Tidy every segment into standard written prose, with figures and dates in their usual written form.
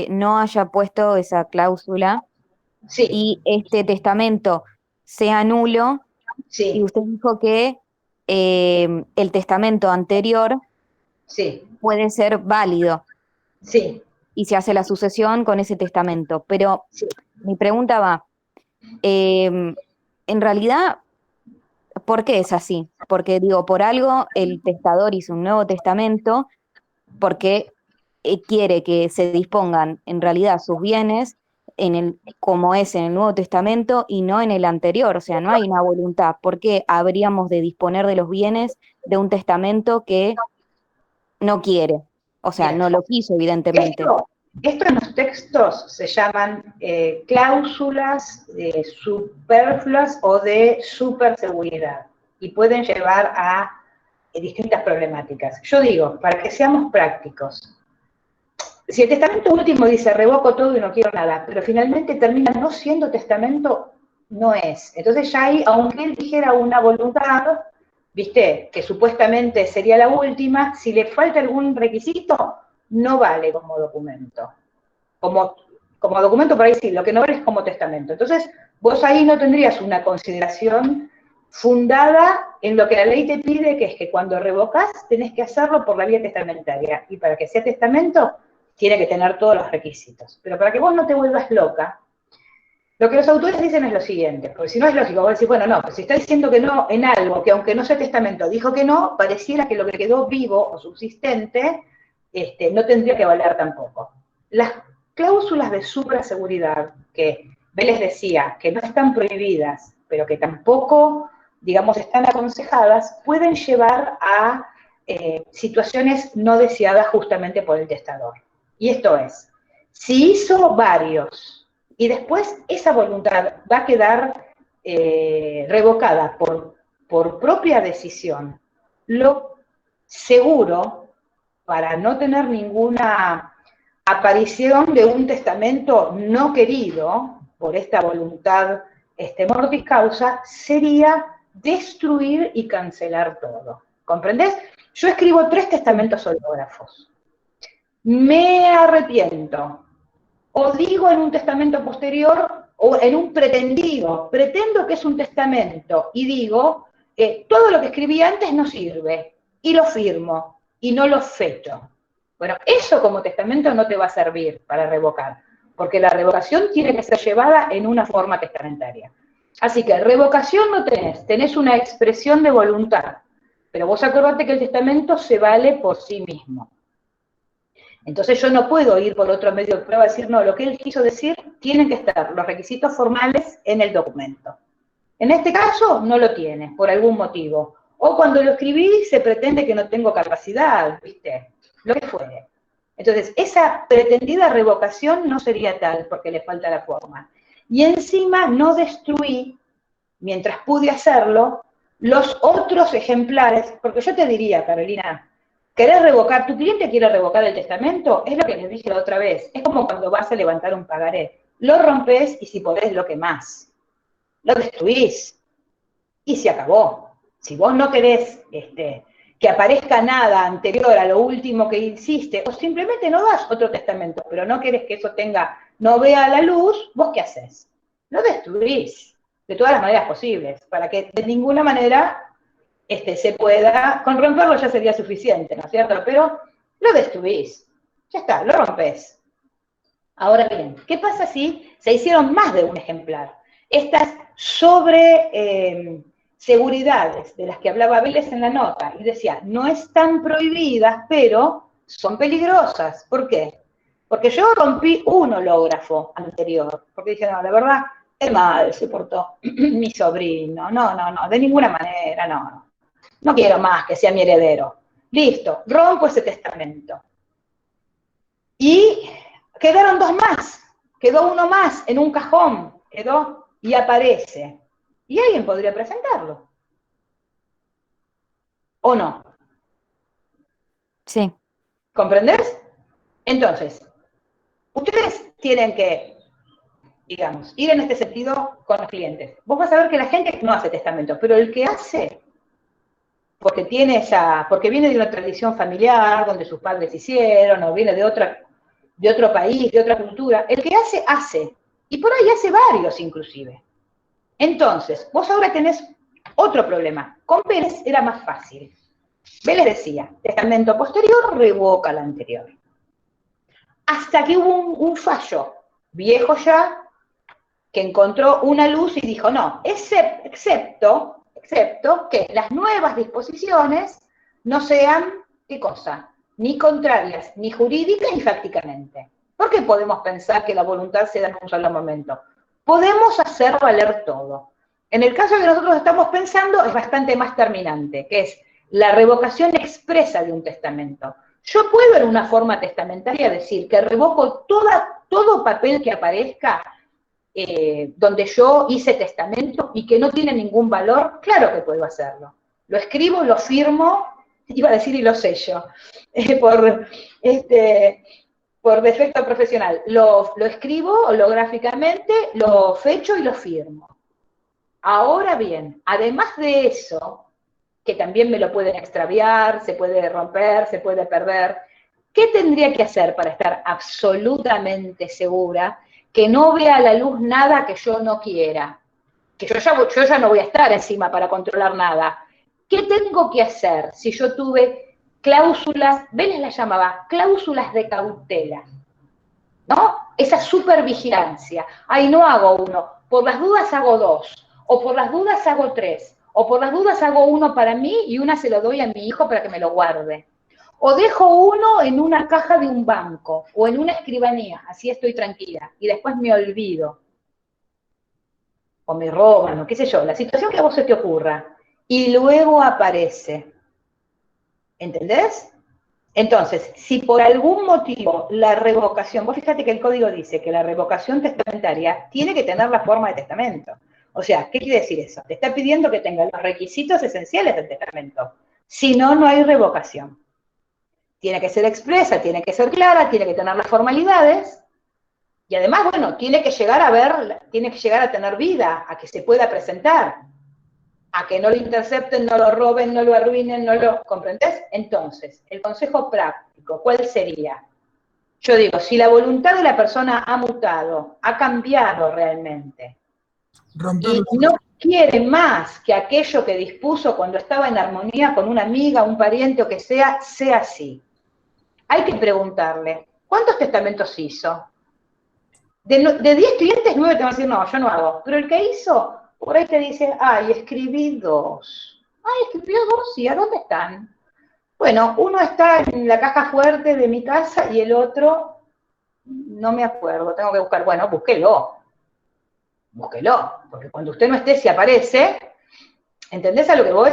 no haya puesto esa cláusula Sí, y este testamento sea nulo y sí, usted dijo que el testamento anterior sí, puede ser válido sí, y se hace la sucesión con ese testamento. Pero sí. mi pregunta va, en realidad, ¿por qué es así? Porque digo, por algo el testador hizo un nuevo testamento porque quiere que se dispongan en realidad sus bienes como es en el Nuevo Testamento y no en el anterior, o sea, no hay una voluntad. ¿Por qué habríamos de disponer de los bienes de un testamento que no quiere? O sea, Mira, no lo quiso, evidentemente. esto en los textos se llaman cláusulas superfluas o de superseguridad y pueden llevar a distintas problemáticas. Yo digo, para que seamos prácticos, si el testamento último dice revoco todo y no quiero nada, pero finalmente termina no siendo testamento, no es. Entonces ya ahí, aunque él dijera una voluntad, viste, que supuestamente sería la última, si le falta algún requisito, no vale como documento. Como, como documento por ahí sí, lo que no vale es como testamento. Entonces, vos ahí no tendrías una consideración fundada en lo que la ley te pide, que es que cuando revocas tenés que hacerlo por la vía testamentaria. Y para que sea testamento, tiene que tener todos los requisitos. Pero para que vos no te vuelvas loca, lo que los autores dicen es lo siguiente, porque si no es lógico, vos decís, bueno, no, pues si está diciendo que no en algo, que aunque no sea testamento, dijo que no, pareciera que lo que quedó vivo o subsistente no tendría que valer tampoco. Las cláusulas de supraseguridad, que Vélez decía que no están prohibidas, pero que tampoco, digamos, están aconsejadas, pueden llevar a situaciones no deseadas justamente por el testador. Y esto es, si hizo varios y después esa voluntad va a quedar revocada por propia decisión, lo seguro, para no tener ninguna aparición de un testamento no querido por esta voluntad mortis causa, sería destruir y cancelar todo. ¿Comprendés? Yo escribo 3 Sí. testamentos hológrafos. Me arrepiento, o digo en un testamento posterior o en un pretendido, pretendo que es un testamento y digo, todo lo que escribí antes no sirve y lo firmo y no lo fecho. Bueno, eso como testamento no te va a servir para revocar, porque la revocación tiene que ser llevada en una forma testamentaria. Así que revocación no tenés, tenés una expresión de voluntad, pero vos acordate que el testamento se vale por sí mismo. Entonces yo no puedo ir por otro medio de prueba y decir, no, lo que él quiso decir, tienen que estar los requisitos formales en el documento. En este caso no lo tiene, por algún motivo. O cuando lo escribí se pretende que no tengo capacidad, ¿viste? Lo que fuere. Entonces, esa pretendida revocación no sería tal porque le falta la forma. Y encima no destruí, mientras pude hacerlo, los otros ejemplares, porque yo te diría, Carolina, ¿querés revocar? ¿Tu cliente quiere revocar el testamento? Es lo que les dije la otra vez. Es como cuando vas a levantar un pagaré. Lo rompes y si podés lo quemás. Lo destruís y se acabó. Si vos no querés que aparezca nada anterior a lo último que hiciste, o simplemente no das otro testamento, pero no querés que eso no vea la luz, ¿vos qué haces? Lo destruís de todas las maneras posibles, para que de ninguna manera se pueda, con romperlo ya sería suficiente, ¿no es cierto? Pero lo destruís, ya está, lo rompés. Ahora bien, ¿qué pasa si se hicieron más de un ejemplar? Estas sobre seguridades de las que hablaba Vélez en la nota, y decía, no están prohibidas, pero son peligrosas. ¿Por qué? Porque yo rompí un hológrafo anterior, porque dije, no, la verdad, es mal se portó mi sobrino, no, de ninguna manera, no quiero más que sea mi heredero. Listo, rompo ese testamento. Y quedaron dos más, quedó uno más en un cajón, quedó y aparece. Y alguien podría presentarlo, ¿o no? Sí. ¿Comprendés? Entonces, ustedes tienen que, digamos, ir en este sentido con los clientes. Vos vas a ver que la gente no hace testamento, pero el que hace, porque tiene porque viene de una tradición familiar donde sus padres hicieron, o viene de otra de otro país, de otra cultura. El que hace, hace. Y por ahí hace varios inclusive. Entonces, vos ahora tenés otro problema. Con Vélez era más fácil. Vélez decía, testamento posterior revoca el anterior. Hasta que hubo un fallo, viejo ya, que encontró una luz y dijo, no, excepto que las nuevas disposiciones no sean, ¿qué cosa? Ni contrarias, ni jurídicas, ni fácticamente. ¿Por qué podemos pensar que la voluntad se da en un solo momento? Podemos hacer valer todo. En el caso que nosotros estamos pensando es bastante más terminante, que es la revocación expresa de un testamento. Yo puedo en una forma testamentaria decir que revoco todo papel que aparezca donde yo hice testamento y que no tiene ningún valor. Claro que puedo hacerlo. Lo escribo, lo firmo, iba a decir y lo sello, por defecto profesional. Lo escribo holográficamente, lo fecho y lo firmo. Ahora bien, además de eso, que también me lo pueden extraviar, se puede romper, se puede perder, ¿qué tendría que hacer para estar absolutamente segura que no vea a la luz nada que yo no quiera? Que yo ya no voy a estar encima para controlar nada. ¿Qué tengo que hacer si yo tuve cláusulas, Vélez las llamaba cláusulas de cautela, ¿no? Esa supervigilancia. Ay, no hago uno, por las dudas hago dos, o por las dudas hago tres, o por las dudas hago uno para mí y una se lo doy a mi hijo para que me lo guarde. O dejo uno en una caja de un banco, o en una escribanía, así estoy tranquila, y después me olvido. O me roban, o qué sé yo, la situación que a vos se te ocurra. Y luego aparece. ¿Entendés? Entonces, si por algún motivo la revocación, vos fíjate que el código dice que la revocación testamentaria tiene que tener la forma de testamento. O sea, ¿qué quiere decir eso? Te está pidiendo que tenga los requisitos esenciales del testamento. Si no, no hay revocación. Tiene que ser expresa, tiene que ser clara, tiene que tener las formalidades, y además, bueno, tiene que llegar a tener vida, a que se pueda presentar, a que no lo intercepten, no lo roben, no lo arruinen, no lo... ¿Comprendés? Entonces, el consejo práctico, ¿cuál sería? Yo digo, si la voluntad de la persona ha mutado, ha cambiado realmente, Romperlo. y no quiere más que aquello que dispuso cuando estaba en armonía con una amiga, un pariente o que sea así. Hay que preguntarle, ¿cuántos testamentos hizo? De 10 clientes, 9 te van a decir, no, yo no hago. Pero el que hizo, por ahí te dice, ay, escribí 2. Ay, escribió 2, ¿y a dónde están? Bueno, uno está en la caja fuerte de mi casa y el otro, no me acuerdo, tengo que buscar. Bueno, búsquelo, porque cuando usted no esté, si aparece, ¿entendés a lo que voy?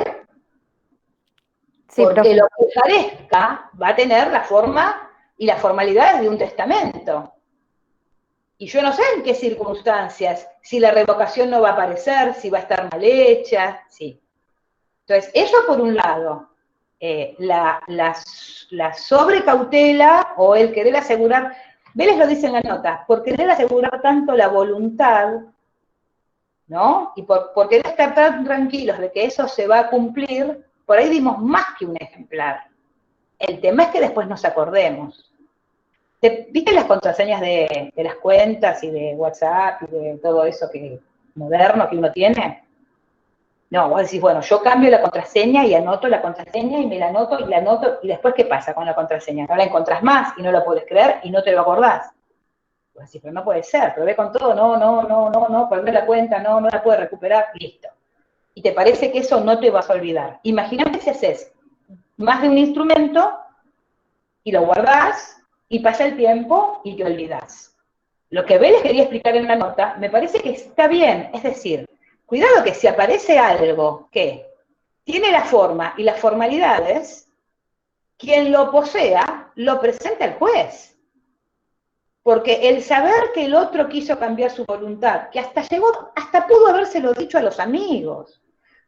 Sí, Porque profe. lo que parezca va a tener la forma y las formalidades de un testamento. Y yo no sé en qué circunstancias, si la revocación no va a aparecer, si va a estar mal hecha, sí. Entonces, eso por un lado, la sobrecautela o el querer asegurar, Vélez lo dice en la nota, por querer asegurar tanto la voluntad, ¿no? Y por querer estar tan tranquilos de que eso se va a cumplir, por ahí dimos más que un ejemplar. El tema es que después nos acordemos. ¿Viste las contraseñas de las cuentas y de WhatsApp y de todo eso moderno que uno tiene? No, vos decís, bueno, yo cambio la contraseña y anoto la contraseña y me la anoto y la anoto, y después, ¿qué pasa con la contraseña? No la encontrás más y no la podés creer y no te lo acordás. Vos decís, pero no puede ser, probé con todo, no, perdí la cuenta, no la puedo recuperar, listo. Y te parece que eso no te vas a olvidar. Imagínate si haces más de un instrumento y lo guardás, y pasa el tiempo y te olvidás. Lo que Vélez quería explicar en la nota, me parece que está bien, es decir, cuidado que si aparece algo que tiene la forma y las formalidades, quien lo posea lo presenta al juez. Porque el saber que el otro quiso cambiar su voluntad, que hasta pudo habérselo dicho a los amigos.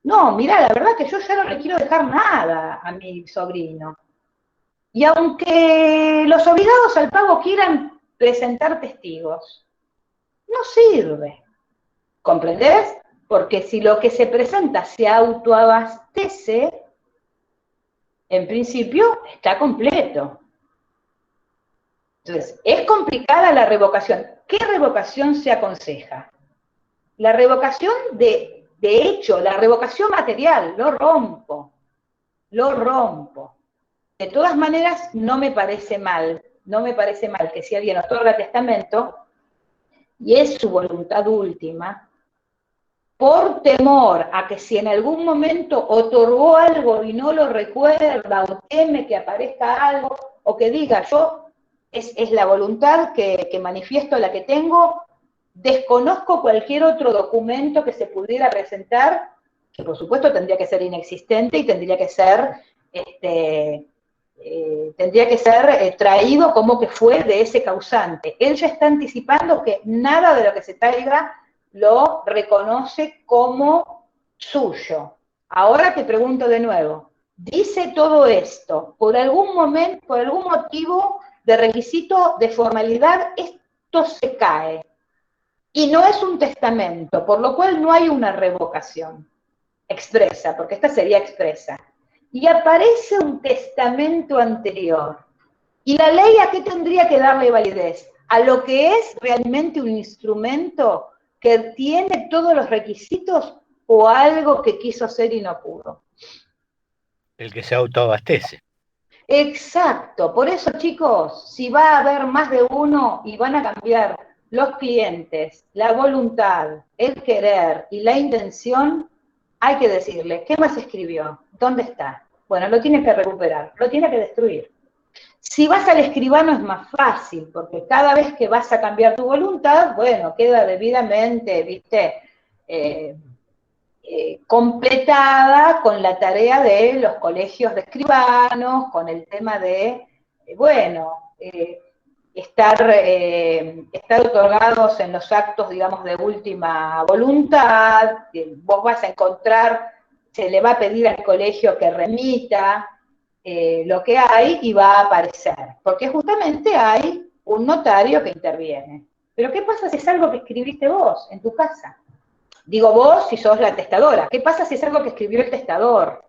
No, mirá, la verdad que yo ya no le quiero dejar nada a mi sobrino. Y aunque los obligados al pago quieran presentar testigos, no sirve. ¿Comprendés? Porque si lo que se presenta se autoabastece, en principio está completo. Entonces, es complicada la revocación. ¿Qué revocación se aconseja? La revocación de hecho, la revocación material, lo rompo. De todas maneras, no me parece mal que si alguien otorga testamento, y es su voluntad última, por temor a que si en algún momento otorgó algo y no lo recuerda, o teme que aparezca algo, o que diga, es la voluntad que manifiesto la que tengo, desconozco cualquier otro documento que se pudiera presentar, que por supuesto tendría que ser inexistente y tendría que ser traído como que fue de ese causante. Él ya está anticipando que nada de lo que se traiga lo reconoce como suyo. Ahora te pregunto de nuevo, dice todo esto, por algún momento, por algún motivo de requisito de formalidad, esto se cae. Y no es un testamento, por lo cual no hay una revocación expresa, porque esta sería expresa. Y aparece un testamento anterior. ¿Y la ley a qué tendría que darle validez? A lo que es realmente un instrumento que tiene todos los requisitos o algo que quiso hacer y no pudo. El que se autoabastece. Exacto, por eso chicos, si va a haber más de uno y van a cambiar los clientes, la voluntad, el querer y la intención, hay que decirle, ¿qué más escribió? ¿Dónde está? Bueno, lo tiene que recuperar, lo tiene que destruir. Si vas al escribano es más fácil, porque cada vez que vas a cambiar tu voluntad, bueno, queda debidamente, completada con la tarea de los colegios de escribanos, con el tema de, estar otorgados en los actos, digamos, de última voluntad. Vos vas a encontrar, se le va a pedir al colegio que remita lo que hay y va a aparecer, porque justamente hay un notario que interviene. Pero ¿qué pasa si es algo que escribiste vos en tu casa? Digo vos si sos la testadora. ¿Qué pasa si es algo que escribió el testador?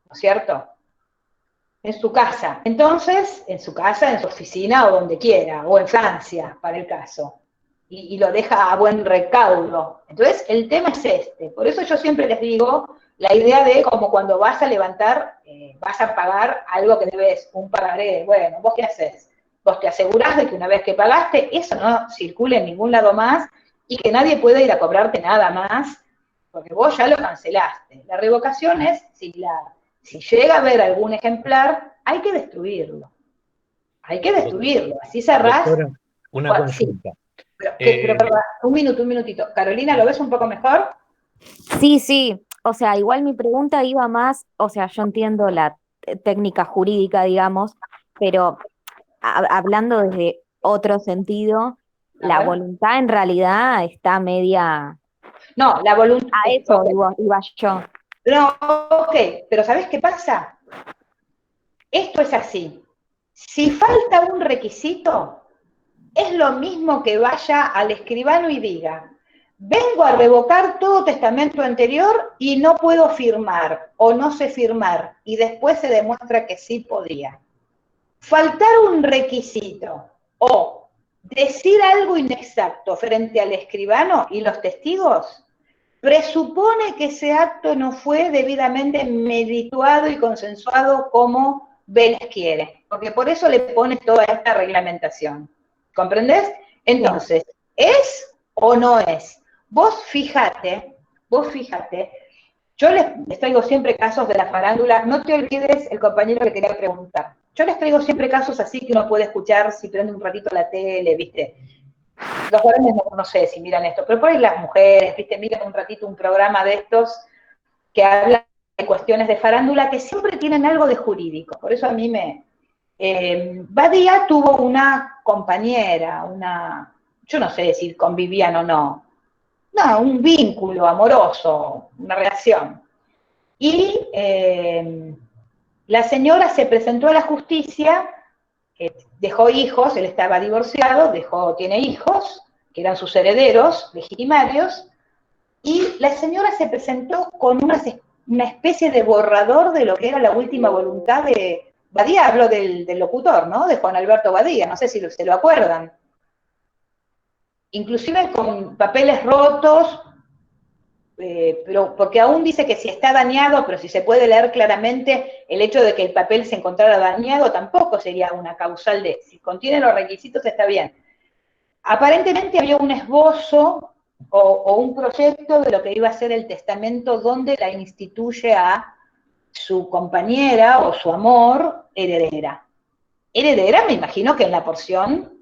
¿No es cierto? En su casa. Entonces, en su casa, en su oficina o donde quiera, o en Francia, para el caso. Y lo deja a buen recaudo. Entonces, el tema es este. Por eso yo siempre les digo la idea de como cuando vas a levantar, vas a pagar algo que debes, un pagaré. Bueno, ¿vos qué haces? Vos te asegurás de que una vez que pagaste, eso no circule en ningún lado más y que nadie pueda ir a cobrarte nada más, porque vos ya lo cancelaste. La revocación es, si llega a haber algún ejemplar, hay que destruirlo. Hay que destruirlo. Así cerrás. Doctora, una consulta. Sí. Pero, un minutito. Carolina, ¿lo ves un poco mejor? Sí, o sea, igual mi pregunta iba más, o sea, yo entiendo la técnica jurídica, digamos, pero hablando desde otro sentido, la voluntad en realidad está media... No, la voluntad... A eso iba yo. No, ok, pero ¿sabés qué pasa? Esto es así. Si falta un requisito, es lo mismo que vaya al escribano y diga, vengo a revocar todo testamento anterior y no puedo firmar, o no sé firmar, y después se demuestra que sí podía. Faltar un requisito o decir algo inexacto frente al escribano y los testigos presupone que ese acto no fue debidamente medituado y consensuado como Vélez quiere, porque por eso le pone toda esta reglamentación. ¿Comprendés? Entonces, ¿es o no es? Vos fíjate, yo les traigo siempre casos de la farándula, no te olvides el compañero que quería preguntar. Yo les traigo siempre casos así que uno puede escuchar si prende un ratito la tele, ¿viste? Los varones no sé si miran esto, pero por ahí las mujeres, ¿viste? Miran un ratito un programa de estos que hablan de cuestiones de farándula que siempre tienen algo de jurídico. Por eso a mí Badía tuvo una compañera, yo no sé decir convivían o no, un vínculo amoroso, una relación. Y la señora se presentó a la justicia, dejó hijos, él estaba divorciado, tiene hijos, que eran sus herederos legitimarios, y la señora se presentó con una especie de borrador de lo que era la última voluntad de Badía habló del locutor, ¿no? De Juan Alberto Badía, no sé si se lo acuerdan. Inclusive con papeles rotos, pero porque aún dice que si está dañado, pero si se puede leer claramente, el hecho de que el papel se encontrara dañado tampoco sería una causal de, si contiene los requisitos está bien. Aparentemente había un esbozo o un proyecto de lo que iba a ser el testamento donde la instituye a su compañera o su amor heredera. Heredera, me imagino que en la porción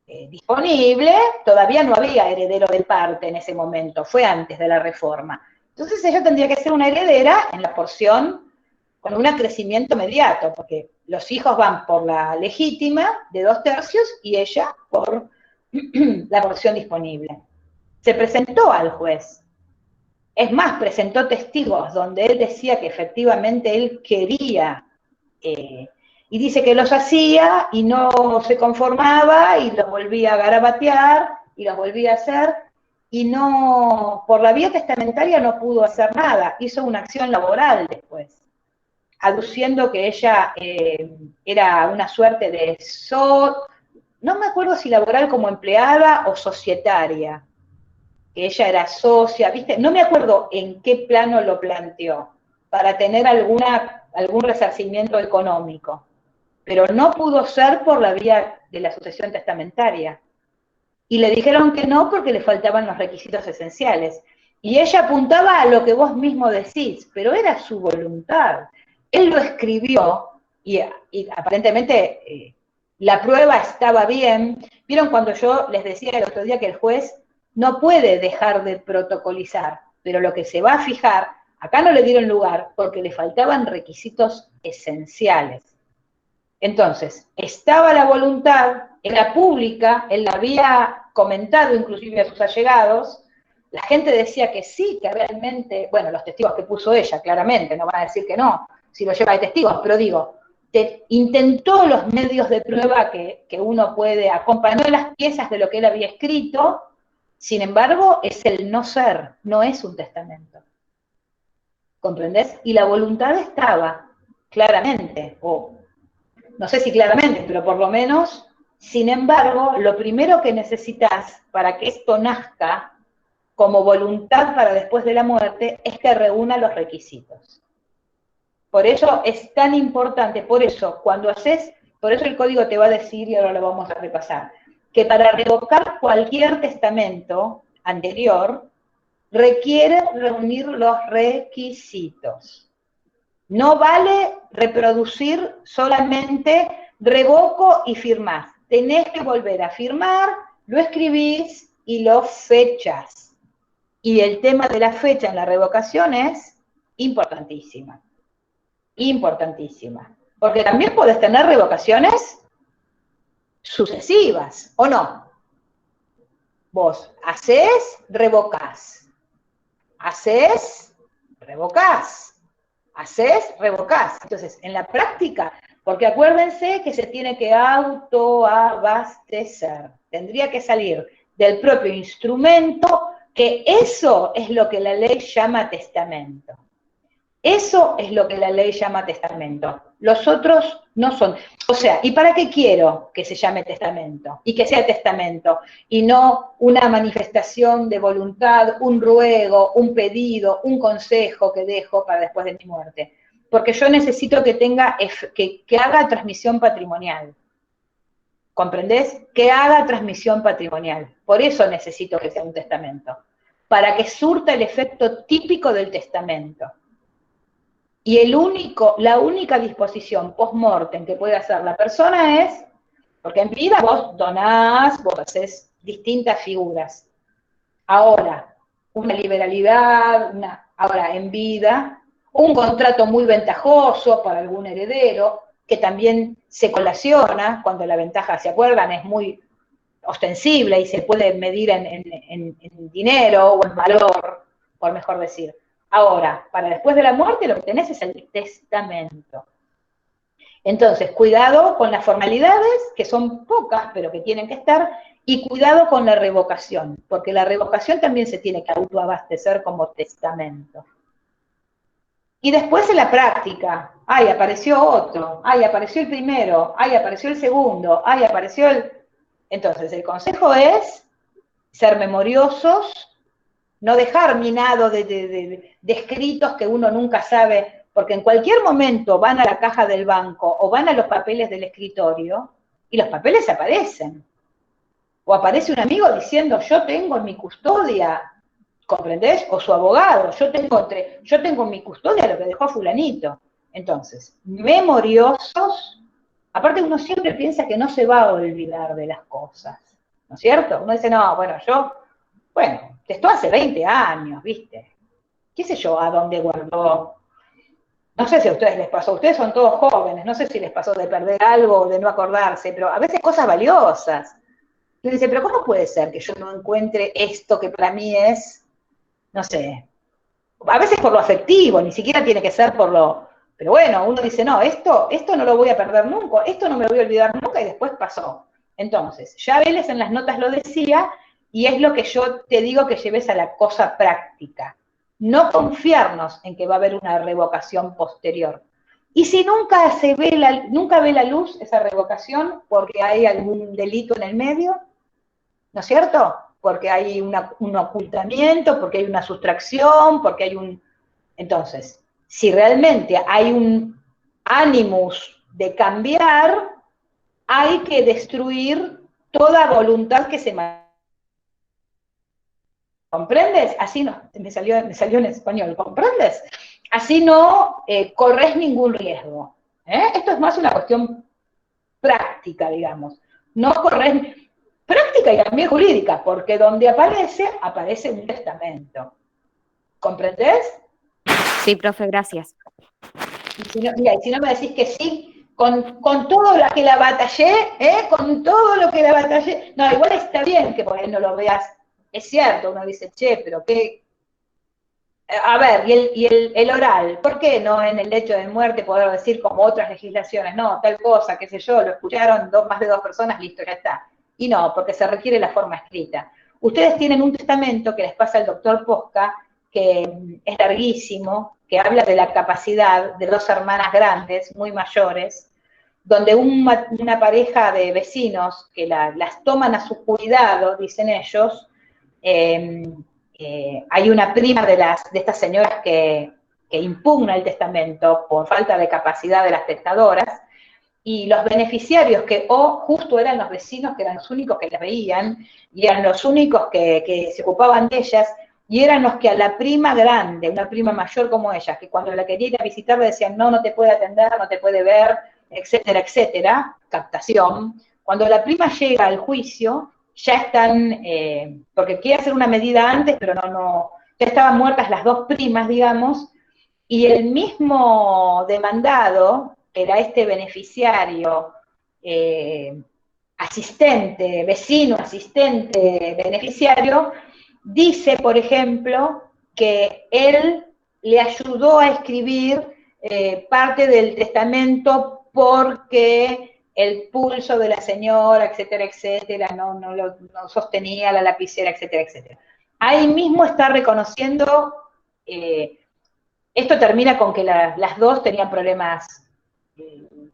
disponible, todavía no había heredero de parte en ese momento, fue antes de la reforma. Entonces ella tendría que ser una heredera en la porción con un crecimiento inmediato, porque los hijos van por la legítima de 2/3 y ella por la porción disponible. Se presentó al juez. Es más, presentó testigos donde él decía que efectivamente él quería y dice que los hacía y no se conformaba y los volvía a garabatear y los volvía a hacer y no, por la vía testamentaria no pudo hacer nada, hizo una acción laboral después, aduciendo que ella era una suerte de no me acuerdo si laboral como empleada o societaria, que ella era socia, ¿viste? No me acuerdo en qué plano lo planteó, para tener algún resarcimiento económico, pero no pudo ser por la vía de la sucesión testamentaria. Y le dijeron que no porque le faltaban los requisitos esenciales. Y ella apuntaba a lo que vos mismo decís, pero era su voluntad. Él lo escribió y aparentemente la prueba estaba bien. ¿Vieron cuando yo les decía el otro día que el juez no puede dejar de protocolizar, pero lo que se va a fijar, acá no le dieron lugar porque le faltaban requisitos esenciales? Entonces, estaba la voluntad, era pública, él la había comentado inclusive a sus allegados, la gente decía que sí, que realmente, bueno, los testigos que puso ella, claramente, no van a decir que no, si lo lleva de testigos, pero digo, intentó los medios de prueba que uno puede, acompañó las piezas de lo que él había escrito, sin embargo, es el no ser, no es un testamento. ¿Comprendés? Y la voluntad estaba, claramente, o no sé si claramente, pero por lo menos, sin embargo, lo primero que necesitas para que esto nazca como voluntad para después de la muerte es que reúna los requisitos. Por eso es tan importante, por eso el código te va a decir, y ahora lo vamos a repasar, que para revocar cualquier testamento anterior, requiere reunir los requisitos. No vale reproducir solamente revoco y firmás. Tenés que volver a firmar, lo escribís y lo fechas. Y el tema de la fecha en la revocación es importantísima. Importantísima. Porque también podés tener revocaciones sucesivas, ¿o no? Vos hacés, revocás. Hacés, revocás. Hacés, revocás. Entonces, en la práctica, porque acuérdense que se tiene que autoabastecer. Tendría que salir del propio instrumento, que eso es lo que la ley llama testamento. Eso es lo que la ley llama testamento. Los otros no son. O sea, ¿y para qué quiero que se llame testamento? Y que sea testamento, y no una manifestación de voluntad, un ruego, un pedido, un consejo que dejo para después de mi muerte. Porque yo necesito que tenga, que haga transmisión patrimonial. ¿Comprendés? Que haga transmisión patrimonial. Por eso necesito que sea un testamento. Para que surta el efecto típico del testamento. Y la única disposición post-mortem que puede hacer la persona es, porque en vida vos donás, vos hacés distintas figuras. Ahora, una liberalidad, ahora en vida, un contrato muy ventajoso para algún heredero, que también se colaciona cuando la ventaja, ¿se acuerdan? Es muy ostensible y se puede medir en dinero o en valor, por mejor decir. Ahora, para después de la muerte lo que tenés es el testamento. Entonces, cuidado con las formalidades, que son pocas, pero que tienen que estar, y cuidado con la revocación, porque la revocación también se tiene que autoabastecer como testamento. Y después en la práctica, ay, apareció otro, ay, apareció el primero, ay, apareció el segundo, ay, apareció el... Entonces, el consejo es ser memoriosos, no dejar minado de escritos que uno nunca sabe, porque en cualquier momento van a la caja del banco o van a los papeles del escritorio y los papeles aparecen. O aparece un amigo diciendo, yo tengo en mi custodia, ¿comprendés? O su abogado, yo tengo en mi custodia lo que dejó fulanito. Entonces, memoriosos, aparte uno siempre piensa que no se va a olvidar de las cosas, ¿no es cierto? Uno dice, no, bueno, esto hace 20 años, ¿viste? ¿Qué sé yo a dónde guardó? No sé si a ustedes les pasó, ustedes son todos jóvenes, no sé si les pasó de perder algo o de no acordarse, pero a veces cosas valiosas. Y dice, pero ¿cómo puede ser que yo no encuentre esto que para mí es, no sé, a veces por lo afectivo, ni siquiera tiene que ser por lo... Pero bueno, uno dice, no, esto no lo voy a perder nunca, esto no me lo voy a olvidar nunca y después pasó. Entonces, ya Vélez en las notas lo decía y es lo que yo te digo que lleves a la cosa práctica. No confiarnos en que va a haber una revocación posterior. Y si nunca nunca ve la luz esa revocación porque hay algún delito en el medio, ¿no es cierto? Porque hay un ocultamiento, porque hay una sustracción, porque hay un... Entonces, si realmente hay un ánimos de cambiar, hay que destruir toda voluntad que se... ¿Comprendes? Así no, me salió en español, ¿comprendes? Así no corres ningún riesgo. Esto es más una cuestión práctica, digamos. No corres... Práctica y también jurídica, porque donde aparece un testamento. ¿Comprendés? Sí, profe, gracias. Y si no me decís que sí, con todo lo que la batallé, con todo lo que la batallé, no, igual está bien que por ahí no lo veas, es cierto, uno dice, che, pero qué, a ver, el oral, ¿por qué no en el hecho de muerte poder decir como otras legislaciones, no, tal cosa, qué sé yo, lo escucharon más de 2 personas, listo, ya está. Y no, porque se requiere la forma escrita. Ustedes tienen un testamento que les pasa al doctor Posca, que es larguísimo, que habla de la capacidad de 2 hermanas grandes, muy mayores, donde una pareja de vecinos que las toman a su cuidado, dicen ellos, hay una prima de estas señoras que impugna el testamento por falta de capacidad de las testadoras, y los beneficiarios que justo eran los vecinos que eran los únicos que las veían, y eran los únicos que se ocupaban de ellas, y eran los que a la prima grande, una prima mayor como ella, que cuando la quería ir a visitar le decían, no te puede atender, no te puede ver, etcétera, etcétera, captación. Cuando la prima llega al juicio, ya están, porque quiere hacer una medida antes, pero ya estaban muertas las 2 primas, digamos, y el mismo demandado, que era este beneficiario, asistente, vecino, asistente, beneficiario, dice, por ejemplo, que él le ayudó a escribir parte del testamento porque el pulso de la señora, etcétera, etcétera, no sostenía la lapicera, etcétera, etcétera. Ahí mismo está reconociendo, esto termina con que las 2 tenían problemas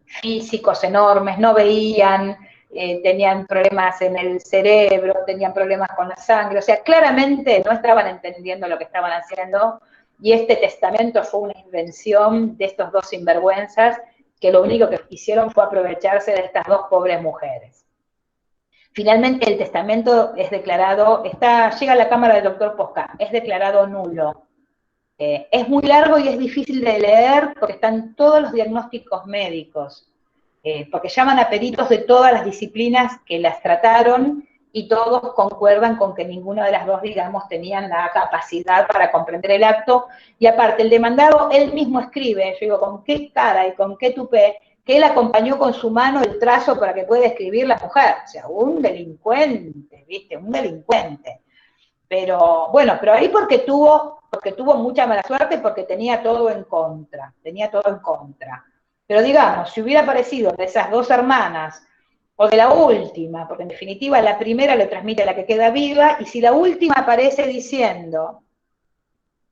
físicos enormes, no veían, tenían problemas en el cerebro, tenían problemas con la sangre, o sea, claramente no estaban entendiendo lo que estaban haciendo, y este testamento fue una invención de estos 2 sinvergüenzas que lo único que hicieron fue aprovecharse de estas 2 pobres mujeres. Finalmente el testamento es declarado, llega a la cámara del doctor Posca, es declarado nulo. Es muy largo y es difícil de leer porque están todos los diagnósticos médicos, porque llaman a peritos de todas las disciplinas que las trataron y todos concuerdan con que ninguna de las 2, digamos, tenían la capacidad para comprender el acto, y aparte el demandado, él mismo escribe, yo digo, con qué cara y con qué tupé, que él acompañó con su mano el trazo para que pueda escribir la mujer, o sea, un delincuente, ¿viste? Un delincuente. Pero bueno, pero ahí porque tuvo mucha mala suerte, porque tenía todo en contra. Pero digamos, si hubiera aparecido de esas 2 hermanas, o de la última, porque en definitiva la primera le transmite a la que queda viva, y si la última aparece diciendo,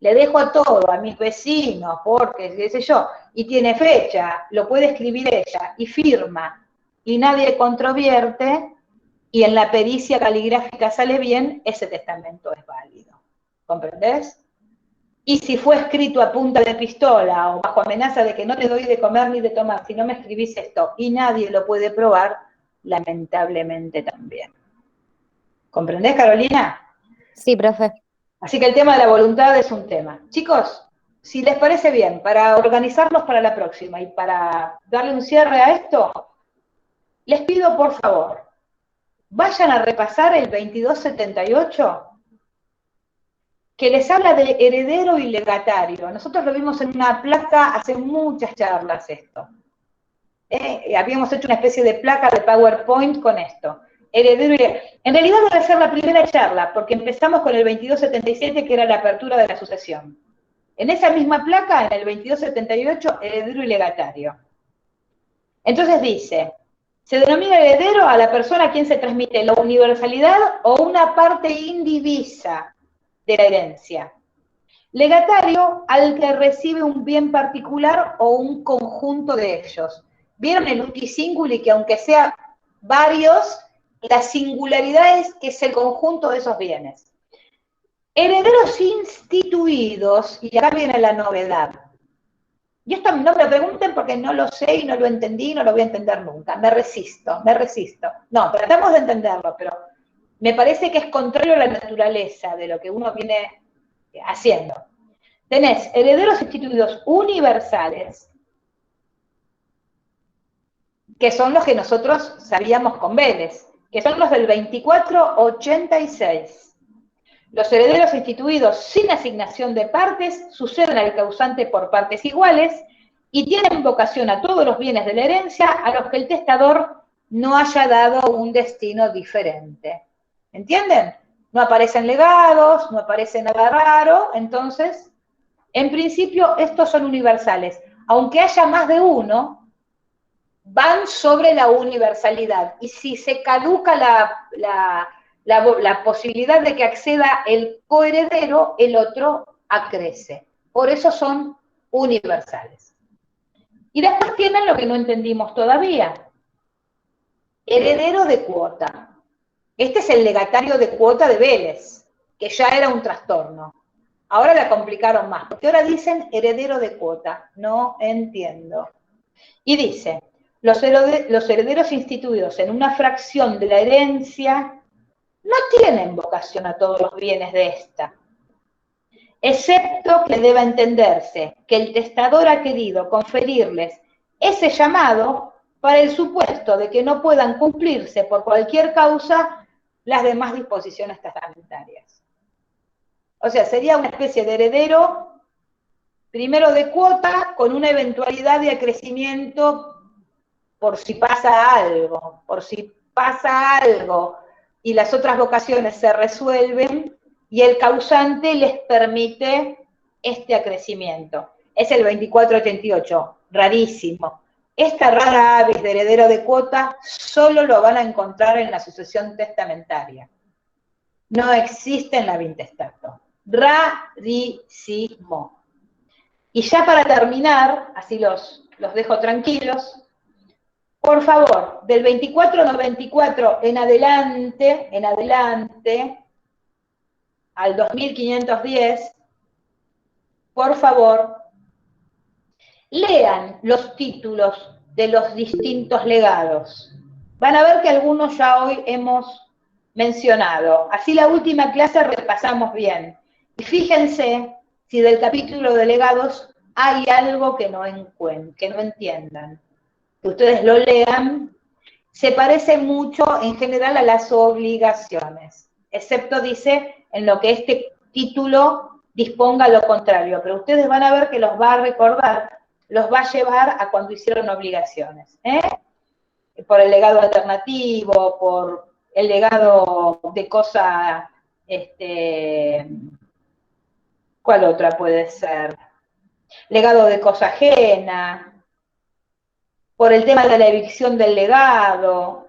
le dejo a todo, a mis vecinos, porque, qué sé yo, y tiene fecha, lo puede escribir ella, y firma, y nadie controvierte, y en la pericia caligráfica sale bien, ese testamento es válido. ¿Comprendés? Y si fue escrito a punta de pistola o bajo amenaza de que no te doy de comer ni de tomar si no me escribís esto, y nadie lo puede probar, lamentablemente también. ¿Comprendés, Carolina? Sí, profe. Así que el tema de la voluntad es un tema. Chicos, si les parece bien, para organizarnos para la próxima y para darle un cierre a esto, les pido por favor, vayan a repasar el 2278, que les habla de heredero y legatario. Nosotros lo vimos en una placa hace muchas charlas esto. Habíamos hecho una especie de placa de PowerPoint con esto. Heredero y... En realidad debe ser la primera charla, porque empezamos con el 2277, que era la apertura de la sucesión. En esa misma placa, en el 2278, heredero y legatario. Entonces dice, se denomina heredero a la persona a quien se transmite la universalidad o una parte indivisa de la herencia. Legatario al que recibe un bien particular o un conjunto de ellos. ¿Vieron el uti singuli que aunque sea varios, la singularidad es que es el conjunto de esos bienes? Herederos instituidos, y acá viene la novedad. Y esto no me pregunten porque no lo sé y no lo entendí y no lo voy a entender nunca. Me resisto. No, tratamos de entenderlo, pero me parece que es contrario a la naturaleza de lo que uno viene haciendo. Tenés herederos instituidos universales, que son los que nosotros sabíamos con Vélez, que son los del 2486. Los herederos instituidos sin asignación de partes suceden al causante por partes iguales y tienen vocación a todos los bienes de la herencia a los que el testador no haya dado un destino diferente. ¿Entienden? No aparecen legados, no aparece nada raro, entonces, en principio, estos son universales. Aunque haya más de uno, van sobre la universalidad. Y si se caduca la posibilidad de que acceda el coheredero, el otro acrece. Por eso son universales. Y después tienen lo que no entendimos todavía. Heredero de cuota. Este es el legatario de cuota de Vélez, que ya era un trastorno. Ahora la complicaron más, porque ahora dicen heredero de cuota. No entiendo. Y dice, los herederos instituidos en una fracción de la herencia no tienen vocación a todos los bienes de esta, excepto que deba entenderse que el testador ha querido conferirles ese llamado para el supuesto de que no puedan cumplirse por cualquier causa las demás disposiciones testamentarias. O sea, sería una especie de heredero, primero de cuota, con una eventualidad de acrecimiento por si pasa algo, y las otras vocaciones se resuelven y el causante les permite este acrecimiento. Es el 2488, rarísimo. Esta rara avis de heredero de cuota solo lo van a encontrar en la sucesión testamentaria. No existe en la vintestato. Rarísimo. Y ya para terminar, así los dejo tranquilos, por favor, del 2494 en adelante, al 2510, por favor, lean los títulos de los distintos legados. Van a ver que algunos ya hoy hemos mencionado. Así la última clase repasamos bien. Y fíjense si del capítulo de legados hay algo que no entiendan. Que ustedes lo lean, se parece mucho en general a las obligaciones, excepto dice en lo que este título disponga lo contrario, pero ustedes van a ver que los va a recordar, los va a llevar a cuando hicieron obligaciones, por el legado alternativo, por el legado de cosa, ¿cuál otra puede ser? Legado de cosa ajena, por el tema de la evicción del legado.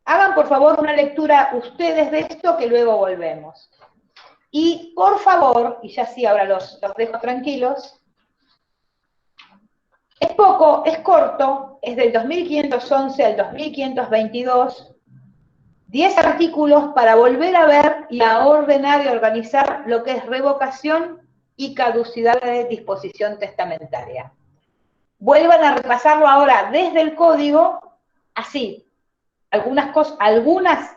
Hagan por favor una lectura ustedes de esto que luego volvemos. Y por favor, y ya sí, ahora los dejo tranquilos, es poco, es corto, es del 2511 al 2522, 10 artículos para volver a ver y a ordenar y organizar lo que es revocación y caducidad de disposición testamentaria. Vuelvan a repasarlo ahora desde el código, así. Algunas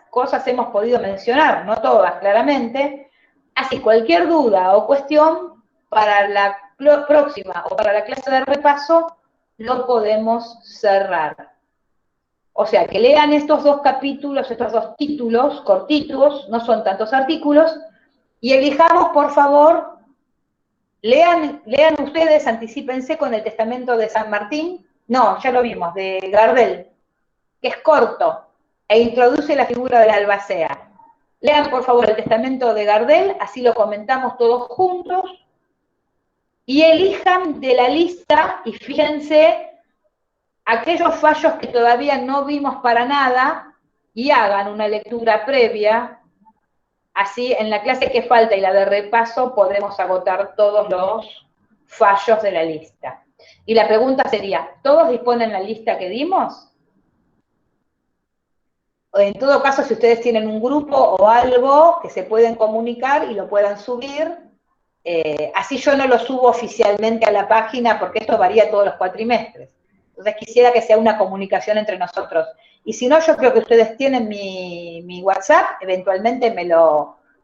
cosas hemos podido mencionar, no todas claramente, así cualquier duda o cuestión para la próxima o para la clase de repaso lo podemos cerrar. O sea, que lean estos dos capítulos, estos dos títulos cortitos, no son tantos artículos, y elijamos, por favor, lean ustedes, anticípense con el testamento de San Martín, no, ya lo vimos, de Gardel, que es corto, e introduce la figura de la albacea. Lean, por favor, el testamento de Gardel, así lo comentamos todos juntos, y elijan de la lista, y fíjense, aquellos fallos que todavía no vimos para nada, y hagan una lectura previa, así en la clase que falta y la de repaso podemos agotar todos los fallos de la lista. Y la pregunta sería, ¿todos disponen la lista que dimos? En todo caso, si ustedes tienen un grupo o algo que se pueden comunicar y lo puedan subir, así yo no lo subo oficialmente a la página porque esto varía todos los cuatrimestres. Entonces quisiera que sea una comunicación entre nosotros. Y si no, yo creo que ustedes tienen mi WhatsApp, eventualmente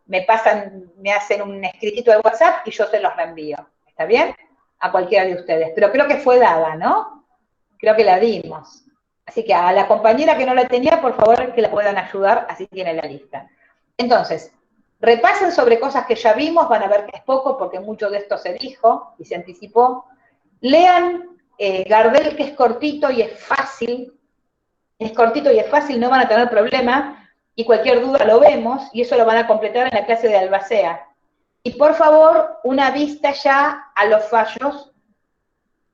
me pasan, me hacen un escritito de WhatsApp y yo se los reenvío. ¿Está bien? A cualquiera de ustedes. Pero creo que fue dada, ¿no? Creo que la dimos. Así que a la compañera que no la tenía, por favor, que la puedan ayudar, así tiene la lista. Entonces, repasen sobre cosas que ya vimos, van a ver que es poco, porque mucho de esto se dijo y se anticipó. Lean Gardel, que es cortito y es fácil, no van a tener problema, y cualquier duda lo vemos, y eso lo van a completar en la clase de albacea. Y por favor, una vista ya a los fallos.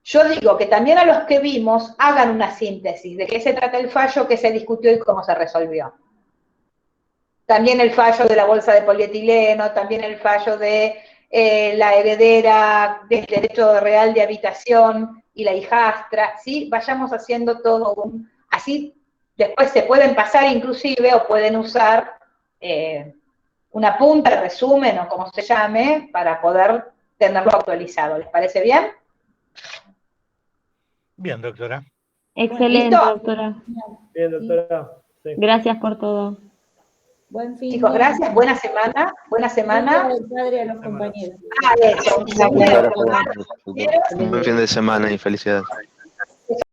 Yo digo que también a los que vimos hagan una síntesis de qué se trata el fallo, qué se discutió y cómo se resolvió. También el fallo de la bolsa de polietileno, también el fallo de la heredera del derecho real de habitación y la hijastra, ¿sí? Vayamos haciendo todo así después se pueden pasar inclusive o pueden usar una punta, resumen o como se llame, para poder tenerlo actualizado. ¿Les parece bien? Bien, doctora. Excelente, ¿Listo? doctora. Bien, doctora. Sí. Gracias por todo. Buen fin. Chicos, gracias. Buena semana. Buena semana. Del padre a los compañeros. Eso. Buen fin de semana y felicidades.